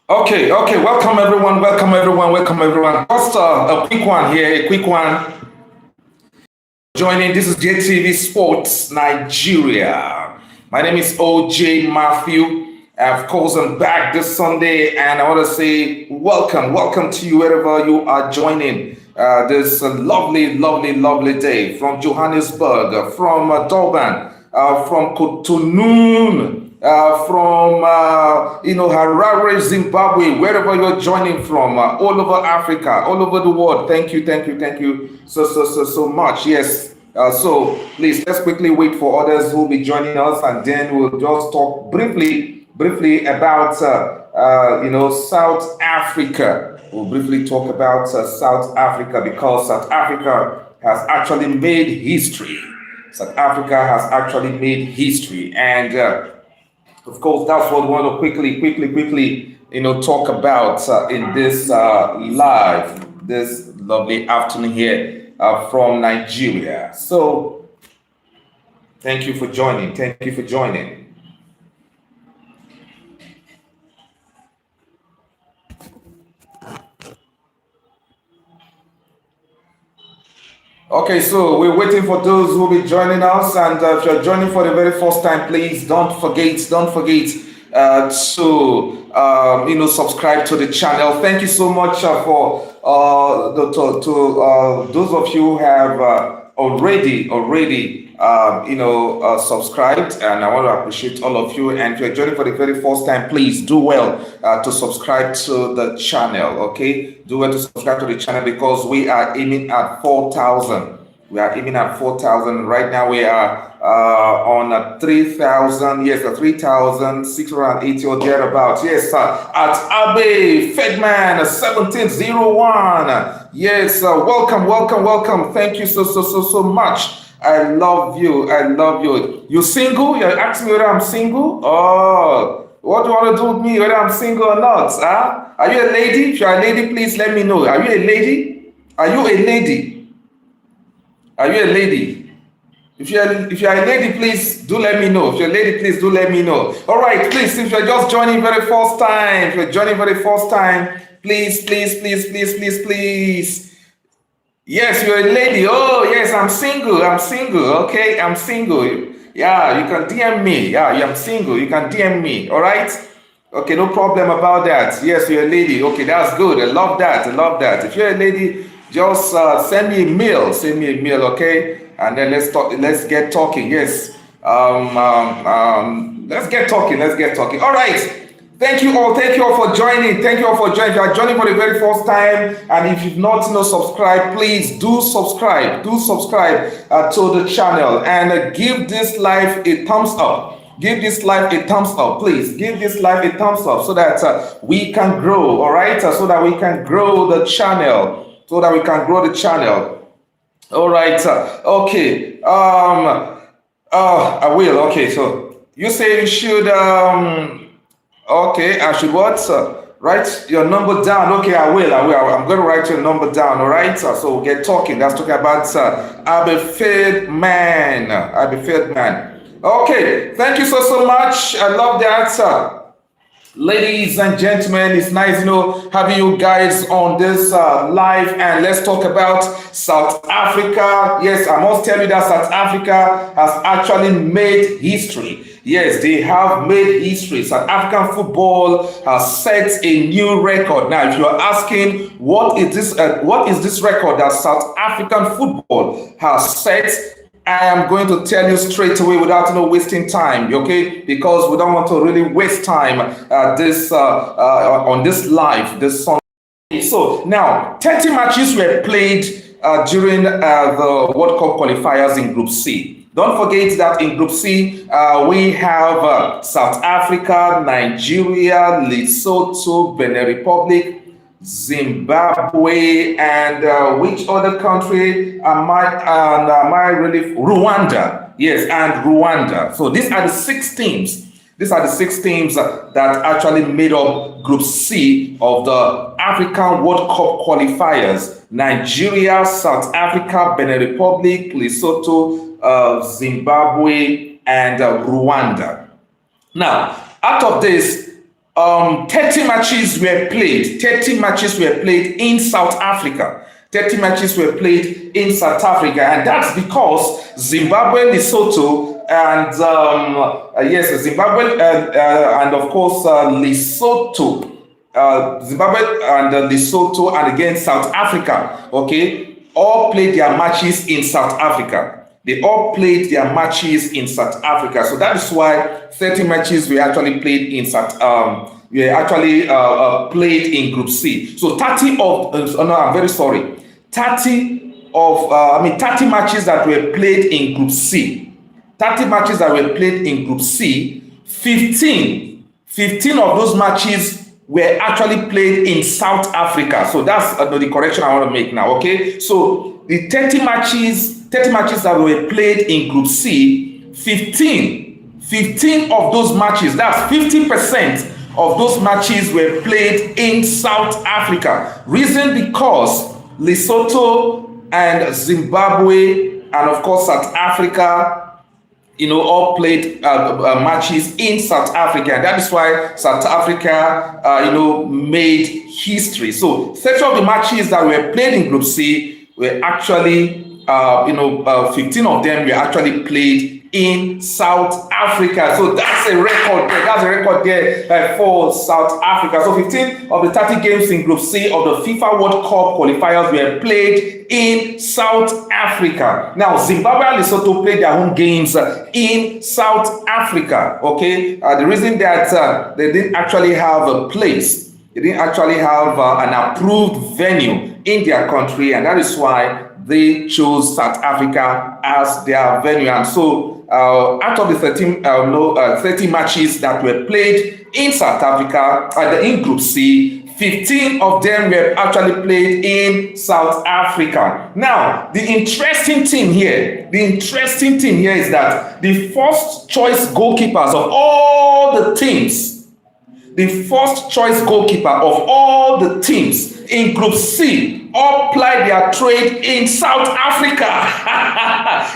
Okay. Welcome everyone. Just a quick one here. A quick one. Joining. This is JTV Sports Nigeria. My name is OJ Matthew. Of course, I'm back this Sunday, and I want to say welcome to you wherever you are joining. This lovely day from Johannesburg, from Durban, from Cotonou, from Harare, Zimbabwe, wherever you're joining from, all over Africa, all over the world. Thank you so much. Yes. So please, let's quickly wait for others who will be joining us, and then we'll just talk briefly about South Africa. We'll briefly talk about South Africa, because South Africa has actually made history. South Africa has actually made history, and of course, that's what we want to quickly, talk about in this this lovely afternoon here from Nigeria. So, thank you for joining. Okay, so we're waiting for those who will be joining us, and if you're joining for the very first time, please don't forget to subscribe to the channel. Thank you so much for those of you who have already subscribed, and I want to appreciate all of you. And if you're joining for the very first time, please do well to subscribe to the channel. Okay, do well to subscribe to the channel, because we are aiming at 4,000. Right now we are on 3,000. Yes, 3,680 or thereabouts. Yes, at Abe Fedman 1701. Yes, welcome. Thank you so much. I love you. You single? You're asking me whether I'm single? Oh, what do you want to do with me, whether I'm single or not? Huh? Are you a lady? If you're a lady, please let me know. Are you a lady? If you're a lady, please do let me know. All right, please, if you're just joining for the first time, please. Yes, you're a lady. Oh, yes, I'm single. Okay, I'm single. Yeah, you can DM me. Yeah, I'm single. You can DM me. All right. Okay, no problem about that. Yes, you're a lady. Okay, that's good. I love that. If you're a lady, just send me a mail. Okay, and then let's get talking. Yes. Let's get talking. All right. Thank you all for joining. If you are joining for the very first time, and if you've not subscribed, please do subscribe. To the channel, and give this live a thumbs up. Please give this live a thumbs up, so that we can grow. All right, so that we can grow the channel. All right. Okay. I will. Okay. So you say you should. Okay, I should what? Write your number down. Okay, I will. I'm going to write your number down. All right. So we'll get talking. That's talking about Abe Fedman. Okay. Thank you so much. I love that. Ladies and gentlemen, it's nice having you guys on this live, and let's talk about South Africa. Yes, I must tell you that South Africa has actually made history. Yes, they have made history. South African football has set a new record. Now, if you are asking what is this record that South African football has set, I am going to tell you straight away without wasting time, okay? Because we don't want to really waste time on this live this Sunday. So now, 30 matches were played during the World Cup qualifiers in Group C. Don't forget that in Group C, we have South Africa, Nigeria, Lesotho, Benin Republic, Zimbabwe, and which other country am I really? Rwanda. Yes, and Rwanda. So these are the 6 teams. That actually made up Group C of the African World Cup qualifiers. Nigeria, South Africa, Benin Republic, Lesotho, Zimbabwe, and Rwanda. Now, out of this, 30 matches were played. 30 matches were played in South Africa. 30 matches were played in South Africa, and that's because Zimbabwe, Lesotho, and Zimbabwe and of course Lesotho, Zimbabwe and Lesotho, and again South Africa. Okay, all played their matches in South Africa. They all played their matches in South Africa, so that is why 30 matches were actually played in played in Group C. So 30 matches that were played in Group C. 30 matches that were played in Group C. 15 of those matches were actually played in South Africa. So that's the correction I want to make now. Okay, so the 30 matches that were played in Group C, 15 of those matches, that's 50% of those matches were played in South Africa. Reason because Lesotho and Zimbabwe and of course South Africa, all played matches in South Africa, and that is why South Africa, made history. So 30 of the matches that were played in Group C were actually 15 of them were actually played in South Africa. So that's a record there. That's a record there for South Africa. So 15 of the 30 games in Group C of the FIFA World Cup qualifiers were played in South Africa. Now, Zimbabwe and Lesotho played their home games in South Africa. Okay, the reason that they didn't actually have a place, they didn't actually have an approved venue in their country, and that is why they chose South Africa as their venue. And so out of the 30 matches that were played in South Africa, in Group C, 15 of them were actually played in South Africa. Now, the interesting thing here is that the first choice goalkeepers of all the teams, in Group C, all plied their trade in South Africa.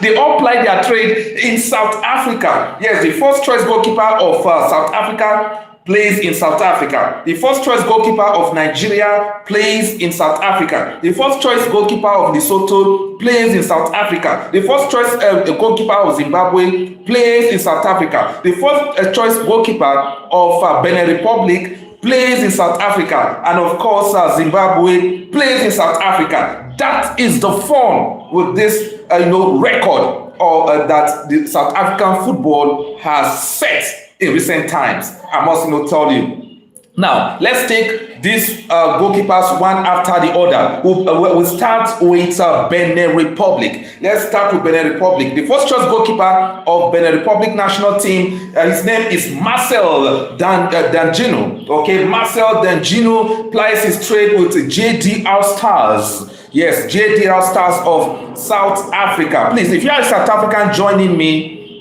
They all plied their trade in South Africa. Yes, the first choice goalkeeper of South Africa plays in South Africa. The first choice goalkeeper of Nigeria plays in South Africa. The first choice goalkeeper of Lesotho plays in South Africa. The first choice goalkeeper of Zimbabwe plays in South Africa. The first choice goalkeeper of Benin Republic plays in South Africa, and of course Zimbabwe plays in South Africa. That is the fun with this record that the South African football has set in recent times. I must tell you. Now let's take these goalkeepers one after the other. We'll start with Benin Republic. Let's start with Benin Republic. The first choice goalkeeper of Benin Republic national team, his name is Marcel Dangino. Okay, Marcel Dangino plies his trade with JDR Stars. Yes, JDR Stars of South Africa. Please, if you are a South African joining me,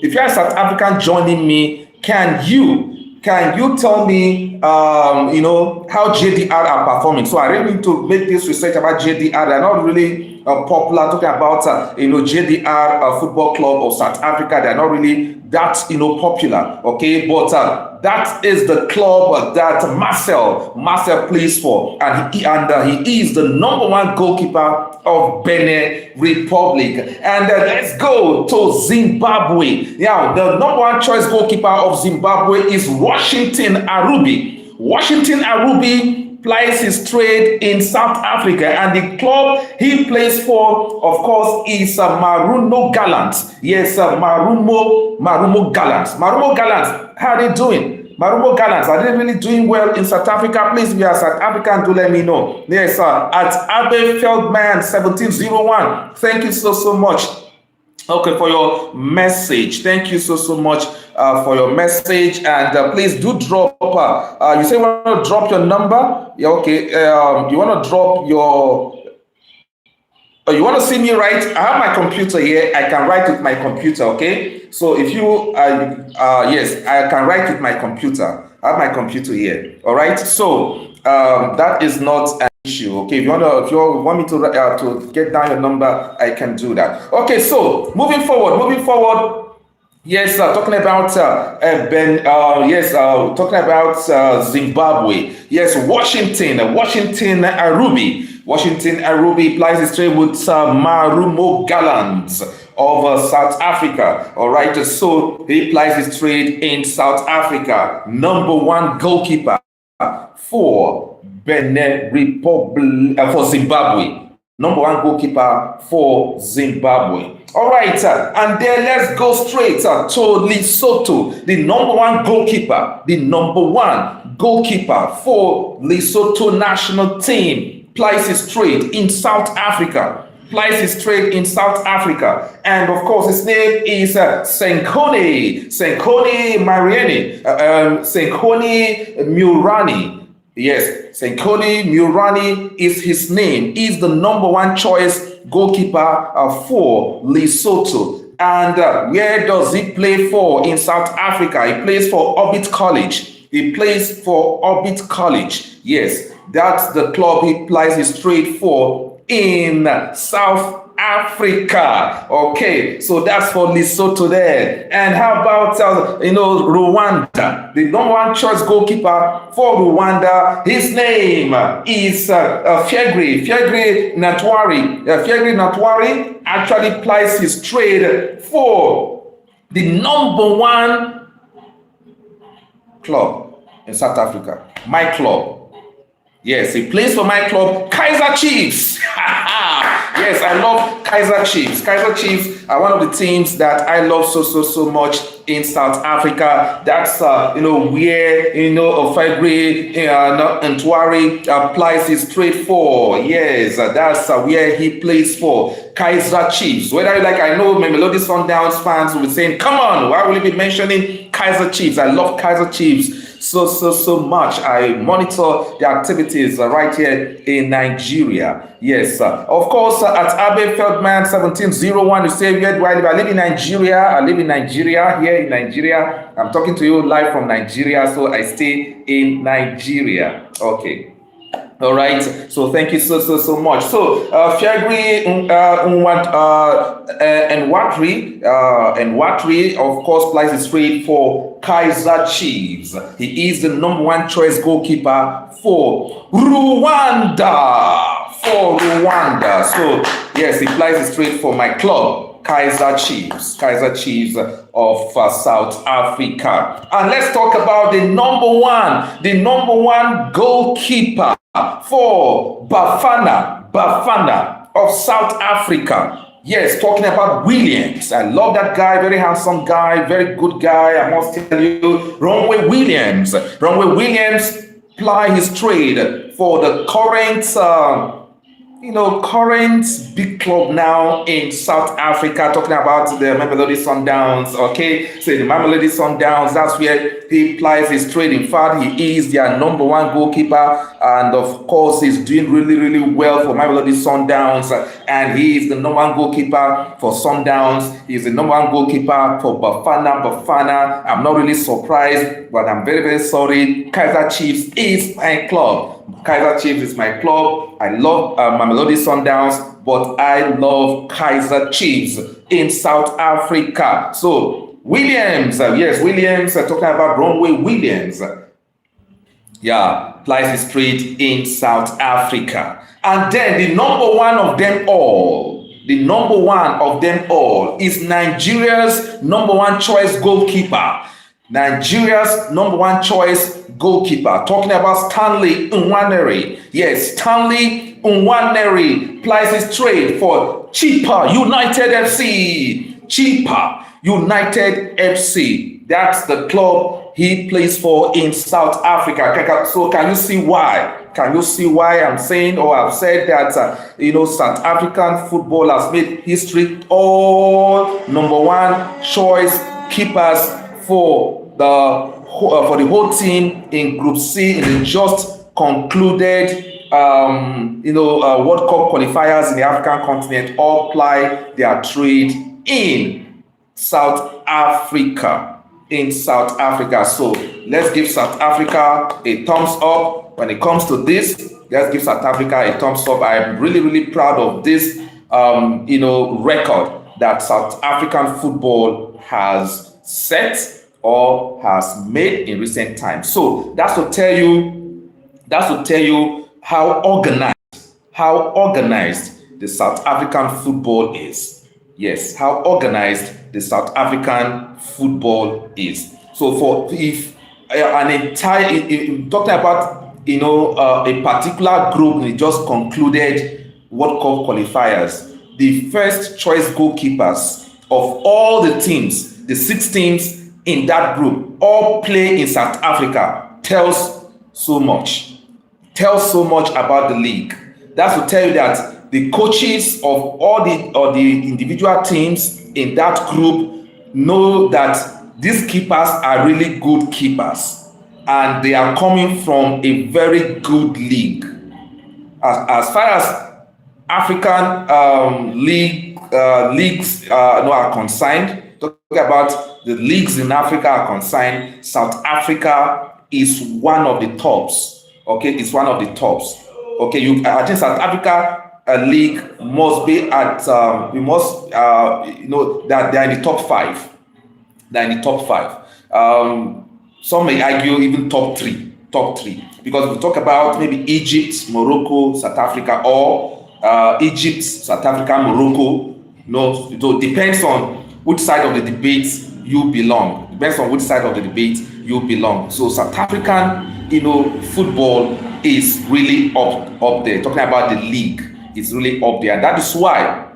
can you tell me, how JDR are performing? So I really need to make this research about JDR. They're not really popular, talking about, JDR Football Club of South Africa. They're not really that, popular. Okay, but that is the club that Marcel plays for, and he is the #1 goalkeeper of Benin Republic. And let's go to Zimbabwe. Now, the #1 choice goalkeeper of Zimbabwe is Washington Arubi. Washington Arubi plies his trade in South Africa, and the club he plays for, of course, is Marumo Gallants. Yes, Marumo Gallants. Marumo Gallants, how are they doing? Marumo Gallants, are they really doing well in South Africa? Please, if you are South African, do let me know. Yes, at Abe Feldman 1701. Thank you so much. Okay, for your message. Thank you so much for your message, and please do drop. You say you want to drop your number? Yeah, okay. You want to drop your. You want to see me write? I have my computer here. I can write with my computer. Okay. So if you, yes, I can write with my computer. I have my computer here. All right. So that is not an issue. Okay. If you want me to get down your number, I can do that. Okay. So moving forward. Yes, talking about talking about Zimbabwe. Yes, Washington Arubi plays his trade with Marumo Gallants of South Africa. All right, so he plays his trade in South Africa. Number one goalkeeper for Benin Republic for Zimbabwe. Number one goalkeeper for Zimbabwe. All right, and then let's go straight to Lesotho, the number one goalkeeper, for Lesotho national team, plays his trade in South Africa. And of course, his name is Senkoni Mariani, Senkoni Murani. Yes, Senkoni Murani is his name. He's the number one choice goalkeeper for Lesotho. And where does he play for in South Africa? He plays for Orbit College. Yes, that's the club he plays his trade for in South Africa. Okay, so that's for Lesotho there. And how about Rwanda, the number one choice goalkeeper for Rwanda? His name is Fiegre Natwari. Fiegre Natwari actually plays his trade for the number one club in South Africa, my club. Yes, he plays for my club, Kaizer Chiefs. Yes, I love Kaizer Chiefs. Kaizer Chiefs are one of the teams that I love so much in South Africa. That's where Ofegri Ntwari plays his trade for. Yes, that's where he plays for, Kaizer Chiefs. Whether you like, I know Mamelodi Sundowns fans will be saying, "Come on, why will you be mentioning Kaizer Chiefs?" I love Kaizer Chiefs so much. I monitor the activities right here in Nigeria. Yes, of course, at Abe Feldman 1701, you say, "Where do I live?" I live in Nigeria. Here in Nigeria. I'm talking to you live from Nigeria, so I stay in Nigeria. Okay. All right, so thank you so much. So Fiagri and Watri, of course, plays his trade for Kaizer Chiefs. He is the number one choice goalkeeper for Rwanda. So yes, he plays his trade for my club, Kaizer Chiefs of South Africa. And let's talk about the number one goalkeeper for Bafana of South Africa. Yes, talking about Williams. I love that guy, very handsome guy, very good guy. I must tell you, Ronwe Williams ply his trade for the current big club now in South Africa, talking about the Mamelodi Sundowns. Okay, so the Mamelodi Sundowns, that's where he plies his trade. In fact, he is their number one goalkeeper, and of course, he's doing really well for Mamelodi Sundowns, and he is the number one goalkeeper for Sundowns. He's the number one goalkeeper for Bafana. I'm not really surprised, but I'm very sorry. Kaizer Chiefs is my club. Kaizer Chiefs is my club. I love Mamelodi Sundowns, but I love Kaizer Chiefs in South Africa. So Williams, talking about Ronwe Williams. Yeah, plays his trade in South Africa. And then the number one of them all is Nigeria's number one choice goalkeeper. Talking about Stanley Nwaneri. Yes, Stanley Nwaneri plays his trade for Chippa United FC. That's the club he plays for in South Africa. So can you see why? I'm saying, or I've said that South African football has made history. All number one choice keepers for the whole team in Group C in the just concluded World Cup qualifiers in the African continent all ply their trade in South Africa. So let's give South Africa a thumbs up when it comes to this. Let's give South Africa a thumbs up. I'm really proud of this record that South African football has set or has made in recent times. So that's to tell you how organized the South African football is. Yes, how organized the South African football is. So for if an entire talking about a particular group, they just concluded World Cup qualifiers. The first choice goalkeepers of all the teams, the 6 teams in that group, all play in South Africa, tells so much about the league. That's to tell you that the coaches of all the individual teams in that group know that these keepers are really good keepers, and they are coming from a very good league. As far as African leagues are concerned, talking about the leagues in Africa are concerned, South Africa is one of the tops. Okay, it's one of the tops. Okay, I think South Africa league must be at that they're in the top 5. They're in the top 5. Some may argue even top three, because we talk about maybe Egypt, Morocco, South Africa, or Egypt, South Africa, Morocco. It depends on which side of the debate you belong. So South African, football is really up there. Talking about the league, it's really up there. And that is why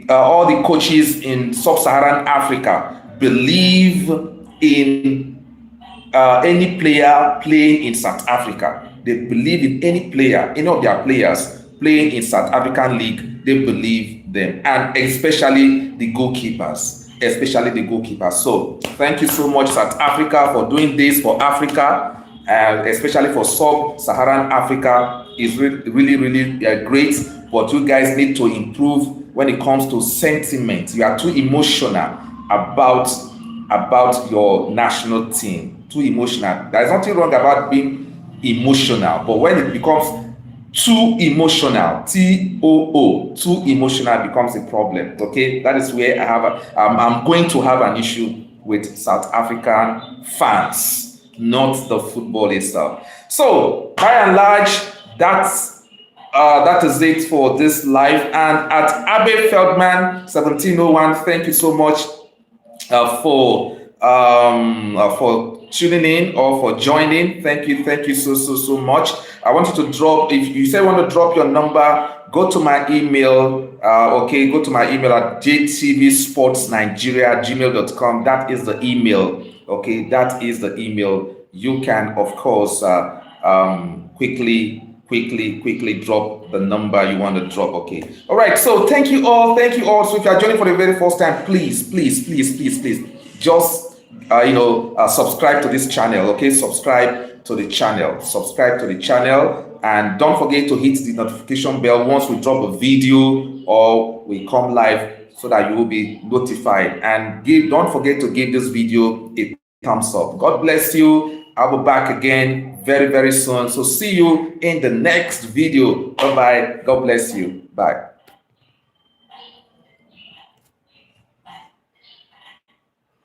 all the coaches in sub-Saharan Africa believe in any player playing in South Africa. They believe in any player, any of their players playing in South African league. They believe them, and especially the goalkeepers. So thank you so much, South Africa, for doing this for Africa, and especially for sub-Saharan Africa. Is really great. But you guys need to improve when it comes to sentiment. You are too emotional about your national team. Too emotional. There is nothing wrong about being emotional, but when it becomes too emotional, too emotional becomes a problem. Okay, that is where I'm going to have an issue with South African fans, not the football itself. So by and large, that is it for this live. And at Abe Feldman 1701, thank you so much for tuning in or for joining. Thank you so much. I want you to drop, if you say you want to drop your number, go to my email. Go to my email at jtvsportsnigeria@gmail.com. That is the email. Okay, that is the email. You can, of course, quickly drop the number you want to drop. Okay, all right. So thank you all. So if you are joining for the very first time, please just subscribe to this channel. Okay, subscribe to the channel, and don't forget to hit the notification bell once we drop a video or we come live, so that you will be notified. And don't forget to give this video a thumbs up. God bless you. I'll be back again very soon. So see you in the next video. Bye bye. God bless you. Bye.